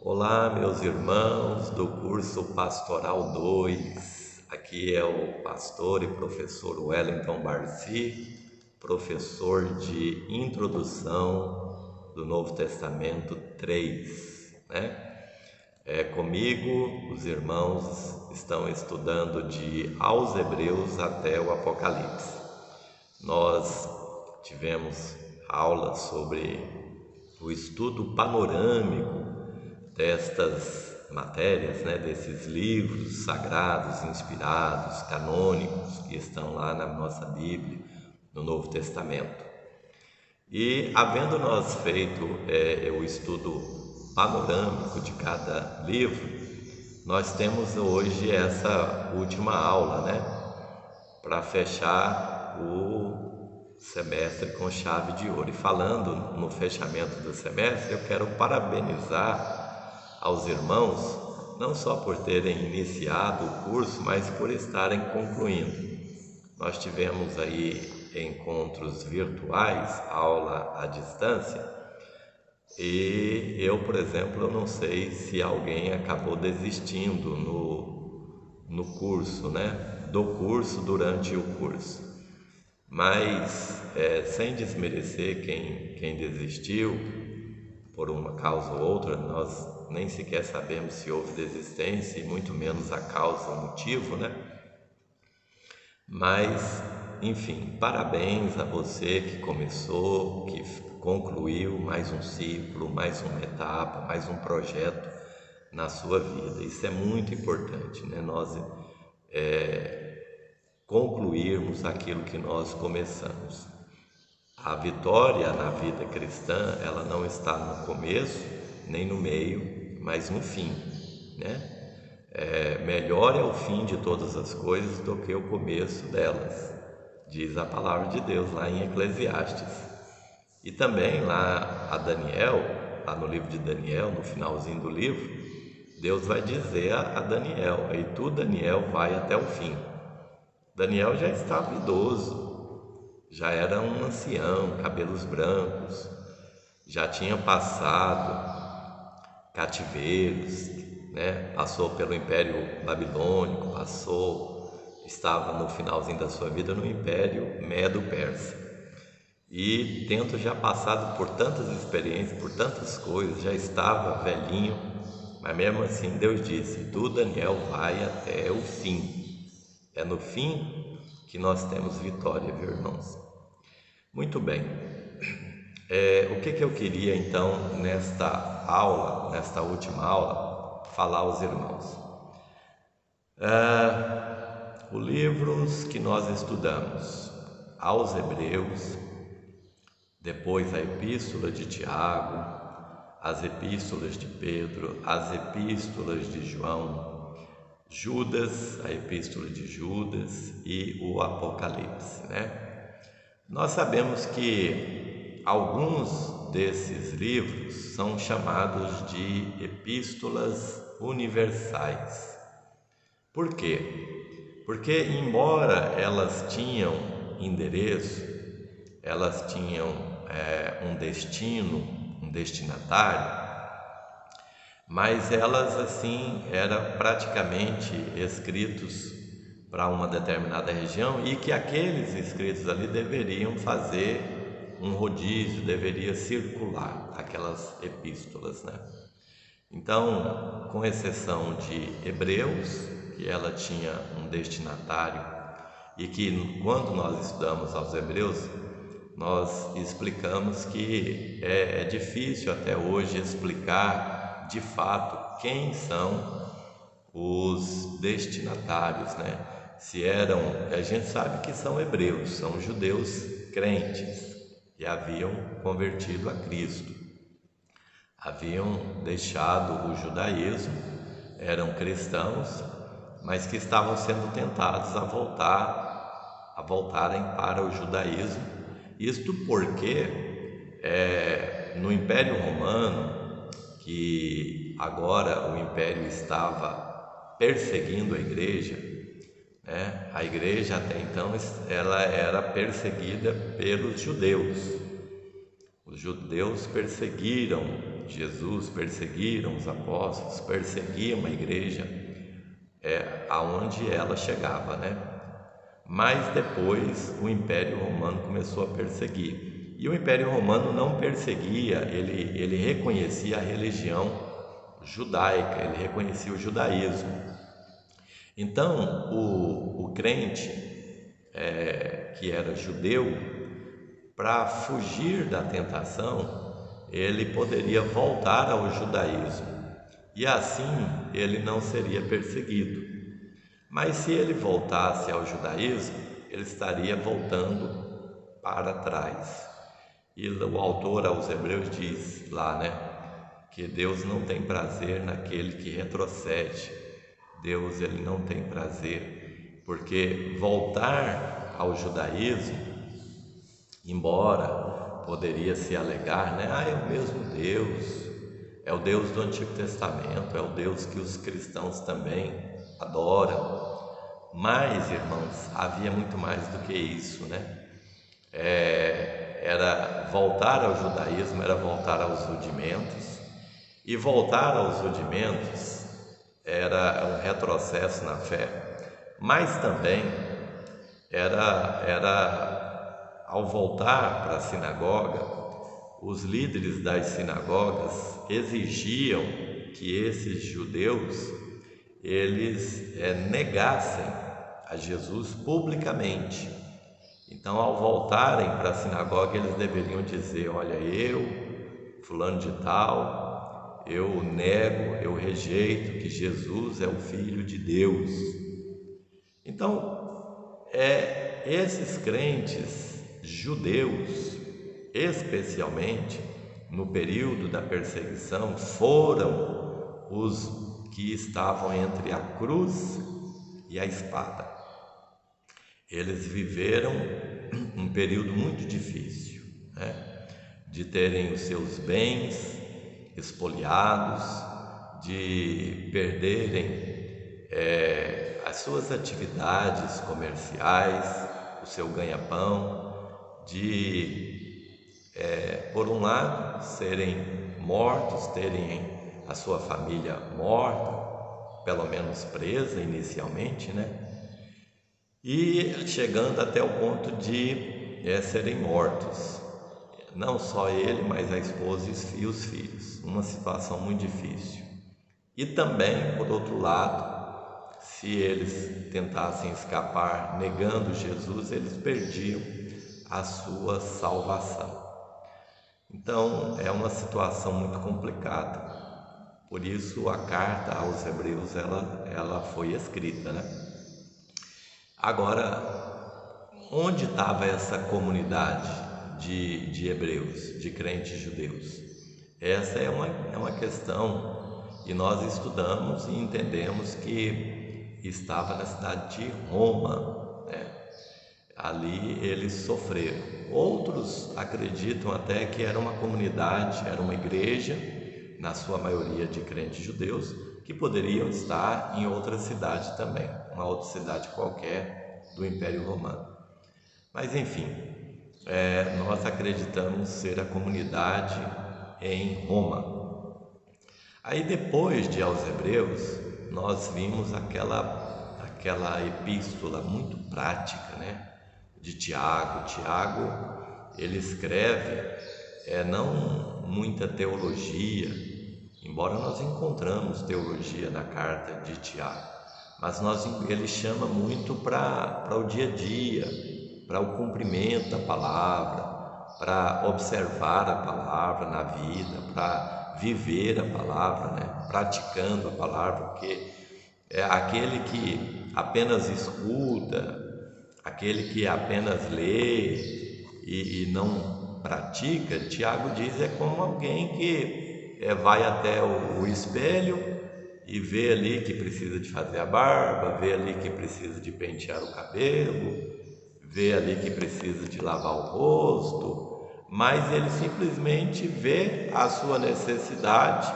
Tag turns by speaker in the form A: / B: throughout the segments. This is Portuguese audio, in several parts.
A: Olá, meus irmãos do curso Pastoral 2. Aqui é o pastor e professor Wellington Barci, professor de Introdução do Novo Testamento 3, né? Comigo, os irmãos estão estudando de aos Hebreus até o Apocalipse. Nós tivemos aula sobre o estudo panorâmico destas matérias, né, desses livros sagrados, inspirados, canônicos que estão lá na nossa Bíblia, no Novo Testamento. E havendo nós feito o estudo panorâmico de cada livro, nós temos hoje essa última aula, né, para fechar o semestre com chave de ouro. E falando no fechamento do semestre, eu quero parabenizar aos irmãos, não só por terem iniciado o curso, mas por estarem concluindo. Nós tivemos aí encontros virtuais, aula à distância, e eu, por exemplo, eu não sei se alguém acabou desistindo no curso, né? Do curso durante o curso. Mas, sem desmerecer quem desistiu, por uma causa ou outra, nós nem sequer sabemos se houve desistência e muito menos a causa, o motivo, né? Mas, enfim, parabéns a você que começou, que concluiu mais um ciclo, mais uma etapa, mais um projeto na sua vida. Isso é muito importante, né? Nós concluirmos aquilo que nós começamos. A vitória na vida cristã, ela não está no começo, nem no meio, mas no fim, né? Melhor é o fim de todas as coisas do que o começo delas, diz a palavra de Deus lá em Eclesiastes. E também lá a Daniel, lá no livro de Daniel, no finalzinho do livro, Deus vai dizer a Daniel: "E tu, Daniel, vai até o fim." Daniel já estava idoso, já era um ancião, cabelos brancos, já tinha passado cativeiros, né? Passou pelo Império Babilônico, estava no finalzinho da sua vida no Império Medo-Persa. E tendo já passado por tantas experiências, por tantas coisas, já estava velhinho, mas mesmo assim Deus disse: "Tu, Daniel, vai até o fim." É no fim que nós temos vitória, viu, irmãos? Muito bem. O que eu queria então nesta aula, nesta última aula, falar aos irmãos? Os livros que nós estudamos, aos Hebreus, depois a Epístola de Tiago, as Epístolas de Pedro, as Epístolas de João, Judas, a Epístola de Judas e o Apocalipse, né? Nós sabemos que alguns desses livros são chamados de epístolas universais. Por quê? Porque, embora elas tinham endereço, elas tinham um destino, um destinatário, mas elas assim eram praticamente escritos para uma determinada região e que aqueles escritos ali deveriam fazer um rodízio, deveria circular aquelas epístolas, né? Então, com exceção de Hebreus, que ela tinha um destinatário e que quando nós estudamos aos Hebreus, nós explicamos que é difícil até hoje explicar de fato quem são os destinatários, né? A gente sabe que são hebreus, são judeus crentes que haviam convertido a Cristo, haviam deixado o judaísmo, eram cristãos, mas que estavam sendo tentados a voltarem para o judaísmo. Isto porque no Império Romano, que agora o Império estava perseguindo a igreja, né? A igreja até então ela era perseguida pelos judeus. Os judeus perseguiram Jesus, perseguiram os apóstolos, perseguiam a igreja aonde ela chegava, né? Mas depois o Império Romano começou a perseguir. E o Império Romano não perseguia, ele reconhecia a religião judaica, ele reconhecia o judaísmo. Então, o crente que era judeu, para fugir da tentação, ele poderia voltar ao judaísmo e assim ele não seria perseguido. Mas se ele voltasse ao judaísmo, ele estaria voltando para trás. E o autor aos Hebreus diz lá, né, que Deus não tem prazer naquele que retrocede. Deus, ele não tem prazer, porque voltar ao judaísmo, embora poderia se alegar, né, é o mesmo Deus, é o Deus do Antigo Testamento, é o Deus que os cristãos também adoram. Mas, irmãos, havia muito mais do que isso, né? Era voltar ao judaísmo, era voltar aos rudimentos, e voltar aos rudimentos era um retrocesso na fé, mas também era ao voltar para a sinagoga, os líderes das sinagogas exigiam que esses judeus eles negassem a Jesus publicamente. Então, ao voltarem para a sinagoga, eles deveriam dizer: olha, eu, fulano de tal, eu nego, eu rejeito que Jesus é o Filho de Deus. Então, esses crentes judeus, especialmente no período da perseguição, foram os que estavam entre a cruz e a espada. Eles viveram um período muito difícil, né? De terem os seus bens expoliados, de perderem as suas atividades comerciais, o seu ganha-pão, de, por um lado, serem mortos, terem a sua família morta, pelo menos presa inicialmente, né? E chegando até o ponto de serem mortos, não só ele, mas a esposa e os filhos, uma situação muito difícil. E também, por outro lado, se eles tentassem escapar negando Jesus, eles perdiam a sua salvação. Então, é uma situação muito complicada. Por isso, a carta aos Hebreus, ela foi escrita, né? Agora, onde estava essa comunidade de hebreus, de crentes judeus? Essa é uma questão que nós estudamos e entendemos que estava na cidade de Roma, né? Ali eles sofreram. Outros acreditam até que era uma comunidade, era uma igreja, na sua maioria de crentes judeus, que poderiam estar em outra cidade também, uma outra cidade qualquer do Império Romano. Mas enfim, nós acreditamos ser a comunidade em Roma. Aí depois de aos Hebreus, nós vimos aquela epístola muito prática, né, de Tiago. Tiago, ele escreve não muita teologia, embora nós encontramos teologia na carta de Tiago, mas ele chama muito para o dia a dia, para o cumprimento da palavra, para observar a palavra na vida, para viver a palavra, né? Praticando a palavra, porque aquele que apenas escuta, aquele que apenas lê e não pratica, Tiago diz, é como alguém que vai até o espelho e vê ali que precisa de fazer a barba, vê ali que precisa de pentear o cabelo, vê ali que precisa de lavar o rosto, mas ele simplesmente vê a sua necessidade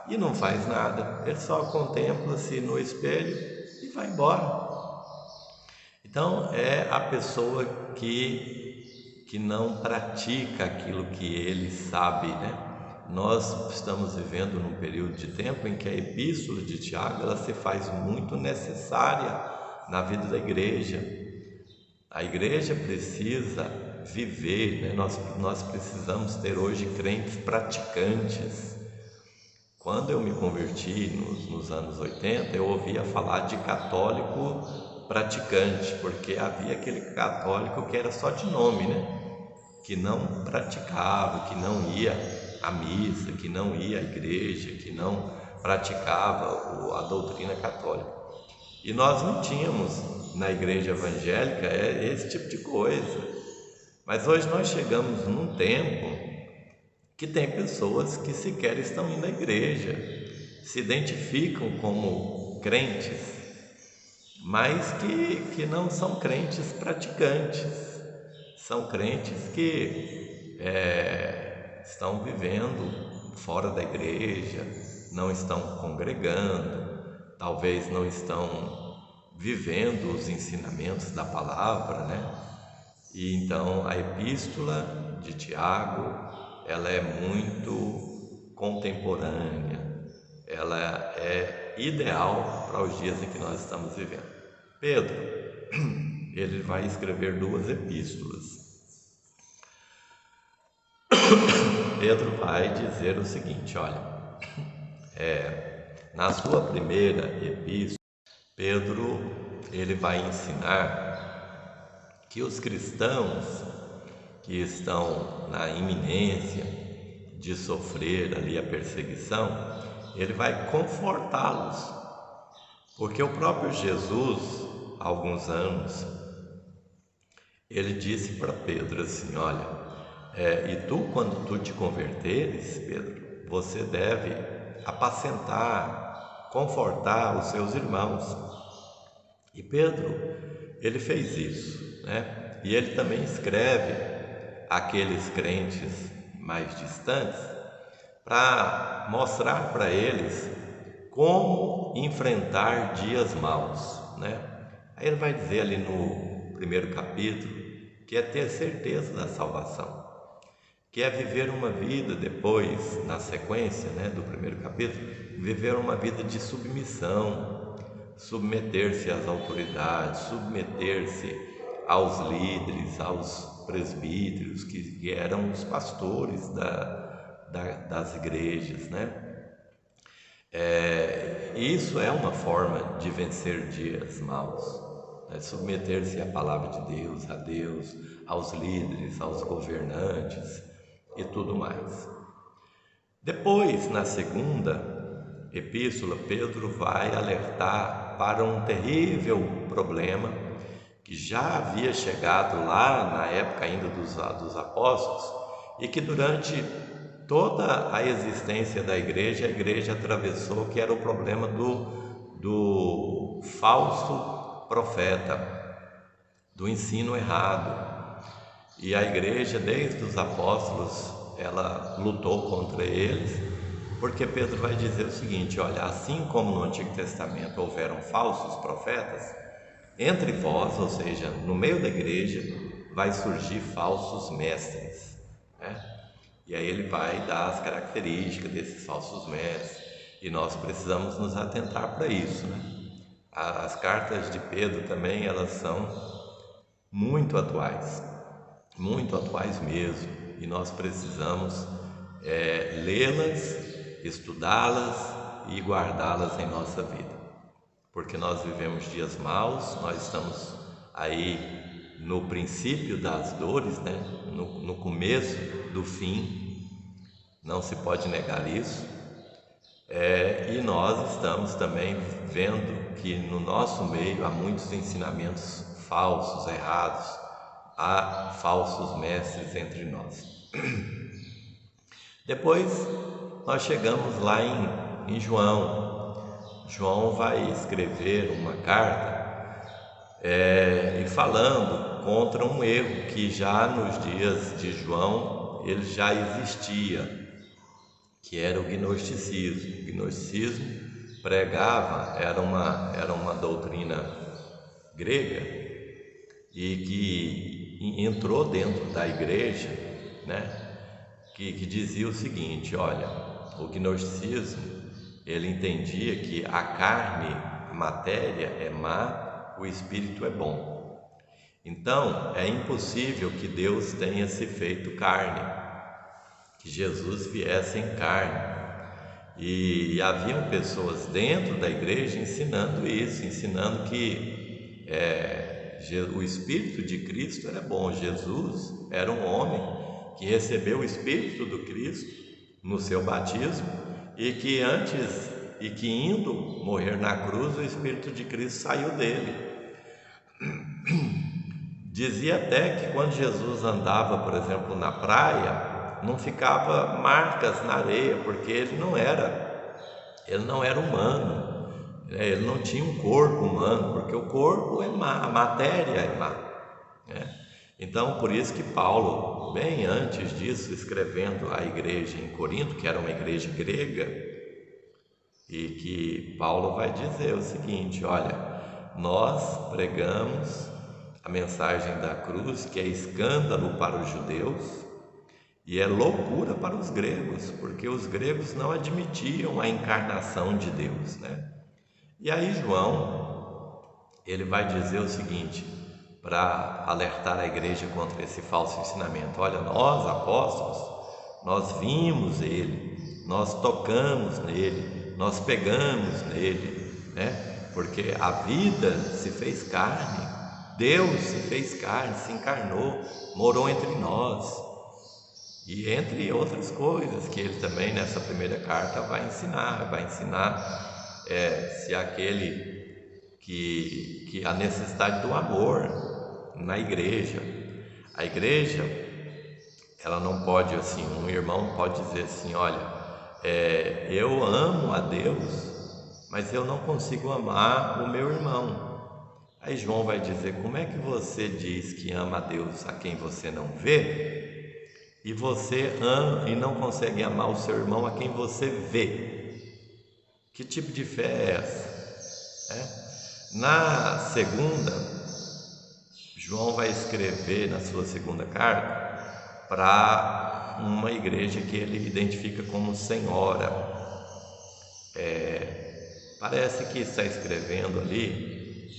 A: e não faz nada. Ele só contempla-se no espelho e vai embora. Então é a pessoa que não pratica aquilo que ele sabe, né? nós estamos vivendo num período de tempo em que a epístola de Tiago ela se faz muito necessária na vida da igreja. A igreja precisa viver, né? Nós precisamos ter hoje crentes praticantes. Quando eu me converti nos anos 80, eu ouvia falar de católico praticante, porque havia aquele católico que era só de nome, né? Que não praticava, que não ia à missa, que não ia à igreja, que não praticava a doutrina católica. E nós não tínhamos na igreja evangélica esse tipo de coisa. Mas hoje nós chegamos num tempo que tem pessoas que sequer estão indo à igreja, se identificam como crentes, mas que não são crentes praticantes, são crentes que estão vivendo fora da igreja, não estão congregando, talvez não estão vivendo os ensinamentos da palavra, né? E então a epístola de Tiago, ela é muito contemporânea, ela é ideal para os dias em que nós estamos vivendo. Pedro, ele vai escrever 2 epístolas. Pedro vai dizer o seguinte, olha, na sua primeira epístola, Pedro ele vai ensinar que os cristãos que estão na iminência de sofrer ali a perseguição, ele vai confortá-los, porque o próprio Jesus, há alguns anos, ele disse para Pedro assim, olha, e tu quando tu te converteres, Pedro, você deve apacentar, confortar os seus irmãos. E Pedro, ele fez isso, né? E ele também escreve aqueles crentes mais distantes para mostrar para eles como enfrentar dias maus, né? Aí ele vai dizer ali no primeiro capítulo que é ter certeza da salvação, que é viver uma vida depois, na sequência, né, do primeiro capítulo, viver uma vida de submissão, submeter-se às autoridades, submeter-se aos líderes, aos presbíteros, que eram os pastores das igrejas, né? Isso é uma forma de vencer dias maus, né? Submeter-se à palavra de Deus, a Deus, aos líderes, aos governantes e tudo mais. Depois, na segunda epístola, Pedro vai alertar para um terrível problema que já havia chegado lá na época ainda dos apóstolos e que durante toda a existência da igreja, a igreja atravessou, que era o problema do falso profeta, do ensino errado. E a igreja, desde os apóstolos, ela lutou contra eles, porque Pedro vai dizer o seguinte, olha, assim como no Antigo Testamento houveram falsos profetas, entre vós, ou seja, no meio da igreja, vai surgir falsos mestres, né? E aí ele vai dar as características desses falsos mestres, e nós precisamos nos atentar para isso, né? As cartas de Pedro também, elas são muito atuais mesmo, e nós precisamos lê-las, estudá-las e guardá-las em nossa vida, porque nós vivemos dias maus, nós estamos aí no princípio das dores, né? no começo do fim, não se pode negar isso, e nós estamos também vendo que no nosso meio há muitos ensinamentos falsos, errados, há falsos mestres entre nós. Depois nós chegamos lá em João. João vai escrever uma carta e falando contra um erro que já nos dias de João ele já existia, que era o gnosticismo. O gnosticismo pregava, era uma doutrina grega e que entrou dentro da igreja, né? que dizia o seguinte: olha, o gnosticismo, ele entendia que a carne, a matéria é má, o espírito é bom. Então, é impossível que Deus tenha se feito carne, que Jesus viesse em carne. E haviam pessoas dentro da igreja ensinando isso, ensinando que o Espírito de Cristo era bom. Jesus era um homem que recebeu o Espírito do Cristo no seu batismo e que indo morrer na cruz, o Espírito de Cristo saiu dele. Dizia até que quando Jesus andava, por exemplo, na praia, não ficava marcas na areia, porque ele não era humano, ele não tinha um corpo humano, porque o corpo é má, a matéria é má, né? Então, por isso que Paulo, bem antes disso, escrevendo à igreja em Corinto, que era uma igreja grega, e que Paulo vai dizer o seguinte: olha, nós pregamos a mensagem da cruz, que é escândalo para os judeus e é loucura para os gregos, porque os gregos não admitiam a encarnação de Deus, né? E aí João, ele vai dizer o seguinte, para alertar a igreja contra esse falso ensinamento: olha, nós apóstolos, nós vimos ele, nós tocamos nele, nós pegamos nele, né? Porque a vida se fez carne, Deus se fez carne, se encarnou, morou entre nós, e entre outras coisas que ele também nessa primeira carta vai ensinar se aquele que a necessidade do amor na igreja. A igreja, ela não pode assim, um irmão pode dizer assim: olha, eu amo a Deus, mas eu não consigo amar o meu irmão. Aí João vai dizer: como é que você diz que ama a Deus a quem você não vê, e você ama e não consegue amar o seu irmão a quem você vê? Que tipo de fé é essa? Na segunda, João vai escrever na sua segunda carta para uma igreja que ele identifica como senhora. Parece que está escrevendo ali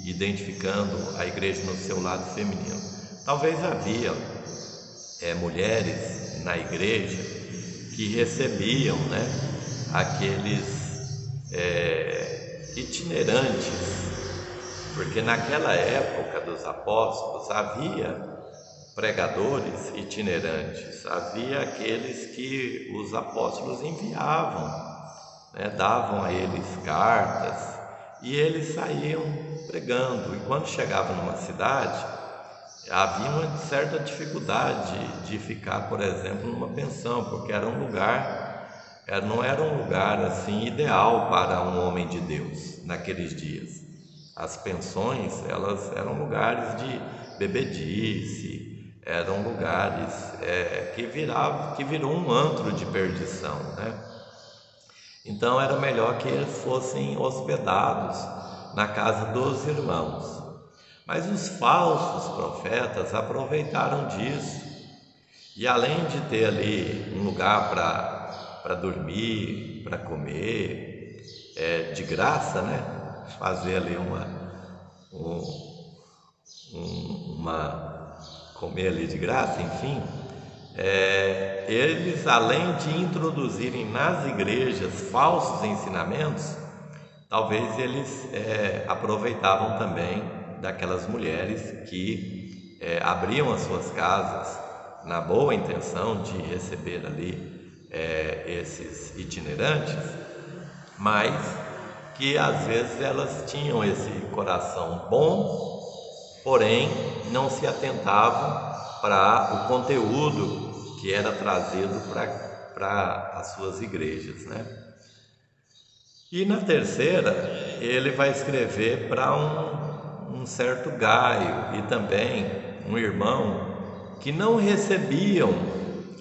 A: identificando a igreja no seu lado feminino. Talvez havia mulheres na igreja que recebiam, né, aqueles itinerantes, porque naquela época dos apóstolos havia pregadores itinerantes, havia aqueles que os apóstolos enviavam, né, davam a eles cartas, e eles saíam pregando. E quando chegavam numa cidade, havia uma certa dificuldade de ficar, por exemplo, numa pensão, porque era um lugar, não era um lugar assim ideal para um homem de Deus naqueles dias. As pensões, elas eram lugares de bebedice, eram lugares que virou um antro de perdição, né? Então era melhor que eles fossem hospedados na casa dos irmãos. Mas os falsos profetas aproveitaram disso, e além de ter ali um lugar para dormir, para comer, de graça, né? Fazer ali comer ali de graça, enfim. Eles, além de introduzirem nas igrejas falsos ensinamentos, talvez eles aproveitavam também daquelas mulheres que abriam as suas casas na boa intenção de receber ali esses itinerantes, mas que às vezes elas tinham esse coração bom, porém não se atentavam para o conteúdo que era trazido para as suas igrejas, né? E na terceira, ele vai escrever para um certo Gaio e também um irmão que não recebiam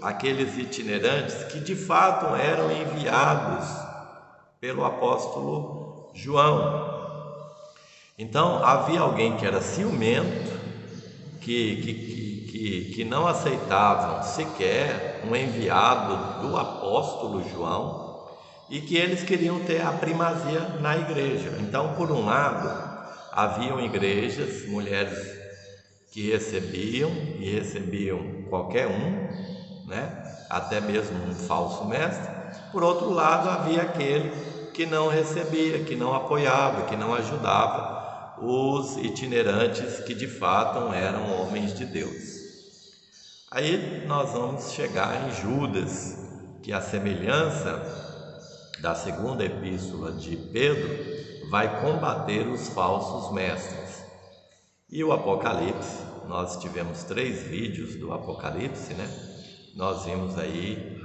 A: aqueles itinerantes que de fato eram enviados pelo apóstolo João. Então havia alguém que era ciumento, que que não aceitavam sequer um enviado do apóstolo João e que eles queriam ter a primazia na igreja. Então, por um lado, haviam igrejas, mulheres que recebiam qualquer um, né? Até mesmo um falso mestre. Por outro lado, havia aquele que não recebia, que não apoiava, que não ajudava os itinerantes que de fato eram homens de Deus. Aí nós vamos chegar em Judas, que a semelhança da segunda epístola de Pedro vai combater os falsos mestres. E o Apocalipse, nós tivemos 3 vídeos do Apocalipse, né? Nós vimos aí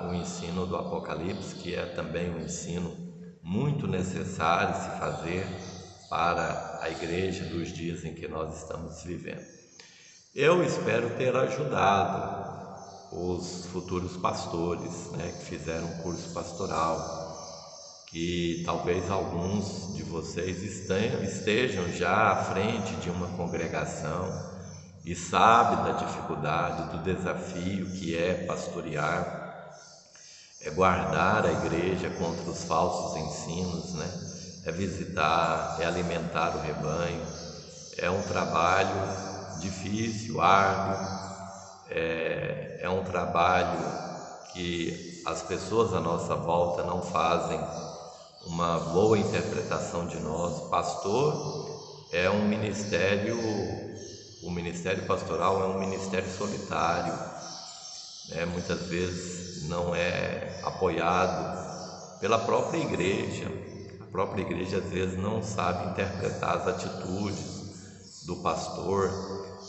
A: o ensino do Apocalipse, que é também um ensino muito necessário se fazer para a igreja dos dias em que nós estamos vivendo. Eu espero ter ajudado os futuros pastores, né, que fizeram um curso pastoral, que talvez alguns de vocês estejam já à frente de uma congregação e sabe da dificuldade, do desafio que é pastorear, é guardar a igreja contra os falsos ensinos, né? É visitar, é alimentar o rebanho. É um trabalho difícil, árduo, é um trabalho que as pessoas à nossa volta não fazem uma boa interpretação de nós. Pastor é um ministério, o ministério pastoral é um ministério solitário, né? Muitas vezes não é apoiado pela própria igreja. A própria igreja às vezes não sabe interpretar as atitudes do pastor,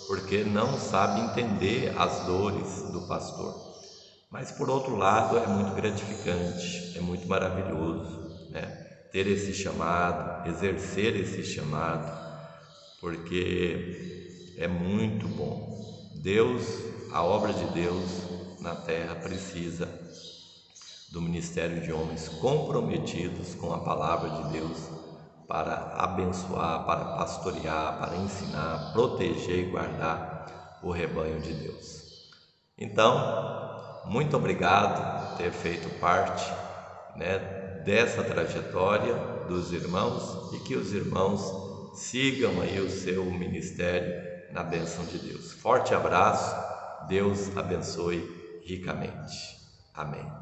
A: porque não sabe entender as dores do pastor. Mas por outro lado é muito gratificante, é muito maravilhoso, né? Ter esse chamado, exercer esse chamado, porque é muito bom. Deus, a obra de Deus na terra precisa do ministério de homens comprometidos com a palavra de Deus para abençoar, para pastorear, para ensinar, proteger e guardar o rebanho de Deus. Então, muito obrigado por ter feito parte, né, dessa trajetória dos irmãos e que os irmãos sigam aí o seu ministério na bênção de Deus. Forte abraço, Deus abençoe ricamente. Amém.